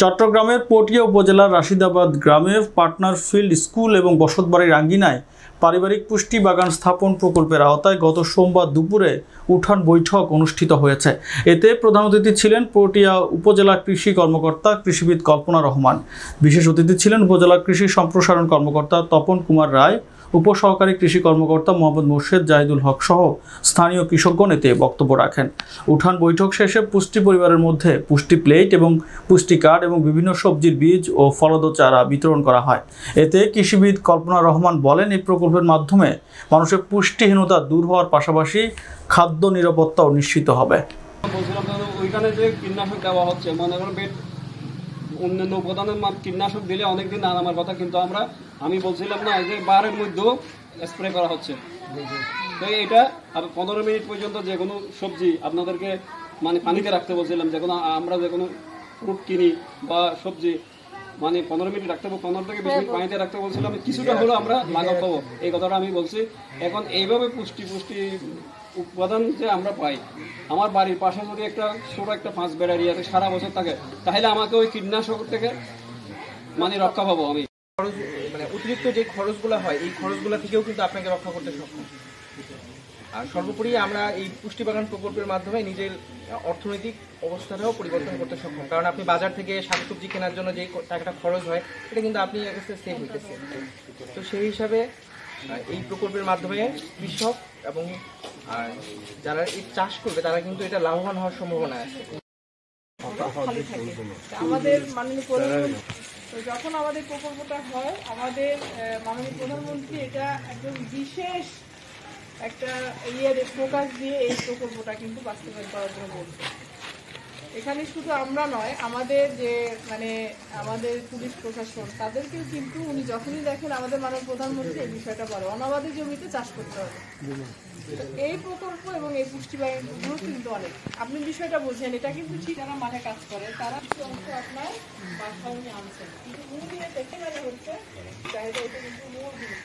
চট্টগ্রামের পটিয়া উপজেলার রাশিদাবাদ গ্রামে পার্টনার ফিল্ড স্কুল এবং বসতবাড়ির আঙ্গিনায় পারিবারিক পুষ্টি বাগান স্থাপন প্রকল্পের আওতায় গত সোমবার দুপুরে উঠান বৈঠক অনুষ্ঠিত হয়েছে। এতে প্রধান অতিথি ছিলেন পটিয়া উপজেলা কৃষি কর্মকর্তা কৃষিবিদ কল্পনা রহমান। বিশেষ অতিথি ছিলেন উপজেলা কৃষি সম্প্রসারণ কর্মকর্তা তপন কুমার রায়, উপসহকারী কৃষি কর্মকর্তা মোহাম্মদ মোর্শেদ জাহিদুল হক সহ স্থানীয় কৃষকগণ এতে বক্তব্য রাখেন। উঠান বৈঠক শেষে পুষ্টি পরিবারের মধ্যে পুষ্টি প্লেট এবং পুষ্টি কার্ড এবং বিভিন্ন সবজির বীজ ও ফলদ চারা বিতরণ করা হয়। এতে কৃষিবিদ কল্পনা রহমান বলেন, এই প্রকল্পের মাধ্যমে মানুষের পুষ্টিহীনতা দূর হওয়ার পাশাপাশি খাদ্য নিরাপত্তাও নিশ্চিত হবে। ওইখানে যে কীটনাশক দেওয়া হচ্ছে, মনে করেন অন্যান্য উপাদানের কীটনাশক দিলে অনেকদিন না নামার কথা, কিন্তু আমি বলছিলাম না যে বারের মধ্যেও স্প্রে করা হচ্ছে। তো এটা 15 মিনিট পর্যন্ত যে কোনো সবজি আপনাদেরকে পানিতে রাখতে বলছিলাম, আমরা যে কোনো ফ্রুট কিনি বা সবজি 15 মিনিট রাখতে হবে, 15 থেকে 20 মিনিট পানিতে রাখতে বলছিলাম। কিছুটা হলেও আমরা লাগাতে পাবো, এই কথাটা আমি বলছি। এখন এইভাবে পুষ্টি উপাদান যে আমরা পাই, আমার বাড়ির পাশে যদি ছোট একটা 5 বেড এরিয়াতে সারা বছর থাকে, তাহলে আমাকে ওই কীটনাশক থেকে রক্ষা পাবো। আমি অতিরিক্ত যে খরচগুলো হয়, এই খরচগুলো থেকেও কিন্তু আপনাকে রক্ষা করতে সক্ষম। আর সর্বোপরি আমরা এই পুষ্টি বাগান প্রকল্পের মাধ্যমে নিজের অর্থনৈতিক অবস্থাটাও পরিবর্তন করতে সক্ষম, কারণ আপনি বাজার থেকে শাকসবজি কেনার জন্য যে টাকাটা খরচ হয়, এটা কিন্তু আপনি কাছে সেভ হইতেছে। তো সেই হিসাবে এই প্রকল্পের মাধ্যমে কৃষক এবং যারা এই চাষ করবে তারা কিন্তু এটা লাভবান হওয়ার সম্ভাবনা আছে। আমাদের মাননীয় প্রধানমন্ত্রী, যখন আমাদের প্রকল্পটা হয়, আমাদের মাননীয় প্রধানমন্ত্রী এটা একদম বিশেষ একটা ফোকাস দিয়ে এই প্রকল্পটা কিন্তু বাস্তবায়ন করার জন্য বলছে। এখানে শুধু আমরা নয়, আমাদের যে আমাদের পুলিশ প্রশাসন, তাদেরকেও কিন্তু উনি যখনই দেখেন আমাদের মাননীয় প্রধানমন্ত্রী এই বিষয়টা বলে, অনাবাদী জমিতে চাষ করতে হবে। এই প্রকল্প এবং এই পুষ্টি বাগানগুলো কিন্তু অনেক, আপনি বিষয়টা বোঝেন, এটা কিন্তু ঠিক যারা মাঠে কাজ করে তারা কিছু অংশ আপনার বাসায় উনি আনছেন, কিন্তু মূল দিয়ে দেখে গেলে হচ্ছে চাহিদা, এটা কিন্তু মূল জিনিস